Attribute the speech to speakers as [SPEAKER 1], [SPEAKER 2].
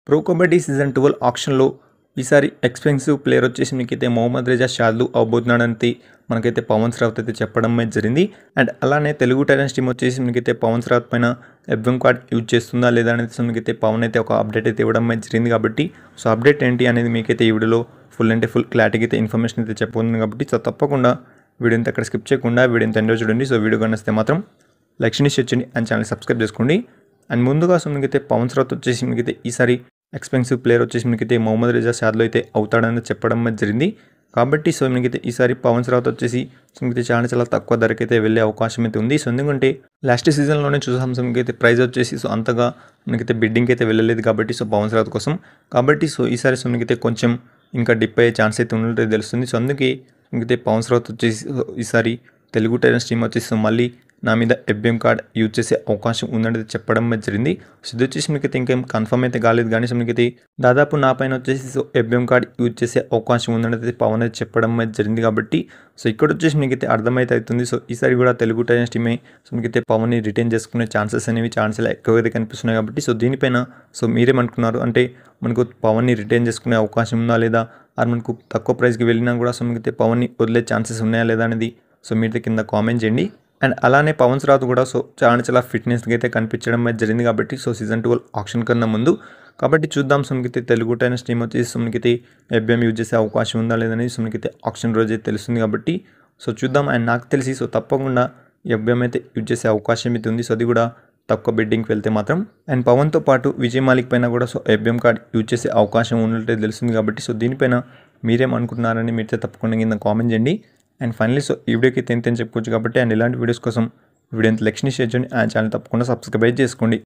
[SPEAKER 1] Pro kabaddi season 12 ఆక్షన్లో ఈసారి expensive player వచ్చేసి మీకైతే మొహమ్మద్ రేజా షాద్లు అవబోతున్నాడని మనకైతే పవన్ శ్రావత్ అయితే చెప్పడం అయితే జరిగింది. అండ్ అలానే తెలుగు టైటన్స్ టీం వచ్చేసి మీకైతే పవన్ శ్రావత్ పైన ఎఫ్ఎం కార్డ్ యూజ్ చేస్తుందా లేదా అనేది మీకైతే పవన్ అయితే ఒక అప్డేట్ అయితే ఇవ్వడం అయితే జరిగింది. కాబట్టి సో అప్డేట్ ఏంటి అనేది మీకైతే ఈ వీడియోలో ఫుల్ క్లారిటీగా అయితే ఇన్ఫర్మేషన్ అయితే చెప్పబోతుంది. కాబట్టి సో తప్పకుండా వీడియో అక్కడ స్కిప్ చేయకుండా వీడియో ఎంతో చూడండి. సో వీడియో కనిస్తే మాత్రం లైక్ చేయండి అండ్ ఛానల్ సబ్స్క్రైబ్ చేసుకోండి. అండ్ ముందుగా సో మీకైతే పవన్ శ్రావత్ వచ్చేసి మీకైతే ఈసారి ఎక్స్పెన్సివ్ ప్లేయర్ వచ్చేసి మీకైతే మొహమ్మద్ రేజా షాద్లో అయితే అవుతాడని చెప్పడం జరిగింది. కాబట్టి సో మీకైతే ఈసారి పవన్ శ్రావత్ వచ్చేసి సో మీకైతే చాలా తక్కువ ధరకైతే వెళ్ళే అవకాశం అయితే ఉంది. సో ఎందుకంటే లాస్ట్ సీజన్లోనే చూసాం సో మీకైతే ప్రైస్ వచ్చేసి సో అంతగా మనకైతే బిడ్డింగ్ అయితే వెళ్ళలేదు కాబట్టి సో పవన్ శ్రావత్ కోసం. కాబట్టి సో ఈసారి సో మీకైతే కొంచెం ఇంకా డిప్ అయ్యే ఛాన్స్ అయితే ఉన్నట్టు తెలుస్తుంది. సో అందుకే మీకైతే పవన్ శ్రావత్ వచ్చేసి ఈసారి తెలుగు టైటన్స్ టీం వచ్చేసి మళ్ళీ నా మీద ఎఫ్ఎం కార్డ్ యూజ్ చేసే అవకాశం ఉందని చెప్పడం జరిగింది. సో ఇది వచ్చేసి మీకైతే ఇంకేం కన్ఫర్మ్ అయితే కాలేదు కానీ సో మీకైతే దాదాపు నా పైన వచ్చేసి సో ఎఫ్ఎం కార్డ్ యూజ్ చేసే అవకాశం ఉందని పవన్ అయితే చెప్పడం జరిగింది. కాబట్టి సో ఇక్కడ వచ్చేసి మీకైతే అర్థమైతే అవుతుంది. సో ఈసారి కూడా తెలుగు టైటన్స్ టీమే సో మీకైతే పవన్ని రిటైన్ చేసుకునే ఛాన్సెస్ అనేవి చాలా ఎక్కువైతే కనిపిస్తున్నాయి. కాబట్టి సో దీనిపైన సో మీరేమనుకున్నారు, అంటే మనకు పవన్ని రిటైన్ చేసుకునే అవకాశం ఉందా లేదా, అది మనకు తక్కువ ప్రైస్కి వెళ్ళినా కూడా సో మీకైతే పవన్ని వదిలే ఛాన్సెస్ ఉన్నాయా లేదా అనేది సో మీరైతే కింద కామెంట్ చేయండి. అండ్ అలానే పవన్ శ్రావత్ కూడా సో చాలా ఫిట్నెస్గా అయితే కనిపించడం అయితే జరిగింది. కాబట్టి సో సీజన్ 12 ఆప్షన్ కన్నా ముందు కాబట్టి చూద్దాం సో మీకైతే తెలుగు టైటన్స్ టీం వచ్చేసి సో మీకైతే ఎఫ్ఎం యూజ్ చేసే అవకాశం ఉందా లేదనేది సో మీకైతే ఆప్షన్ రోజు అయితే తెలుస్తుంది. కాబట్టి సో చూద్దాం. అండ్ నాకు తెలిసి సో తప్పకుండా ఎఫ్ఎం అయితే యూజ్ చేసే అవకాశం అయితే ఉంది. సో అది కూడా తక్కువ బిడ్డింగ్కి వెళ్తే మాత్రం. అండ్ పవన్తో పాటు విజయ్ మాలిక్ పైన కూడా సో ఎఫ్ఎం కార్డ్ యూజ్ చేసే అవకాశం ఉన్నట్టే తెలుస్తుంది. కాబట్టి సో దీనిపైన మీరేమనుకుంటున్నారని మీరైతే తప్పకుండా కింద కామెంట్ చేయండి. అండ్ ఫైనలీ సో ఈ వీడియోకి ఎంత చెప్పుకోవచ్చు. కాబట్టి అండ్ ఇలాంటి వీడియోస్ కోసం వీడియో ఎంత లైక్ చేయండి అండ్ ఛానల్ తప్పకుండా సబ్స్క్రైబ్ చేసుకోండి.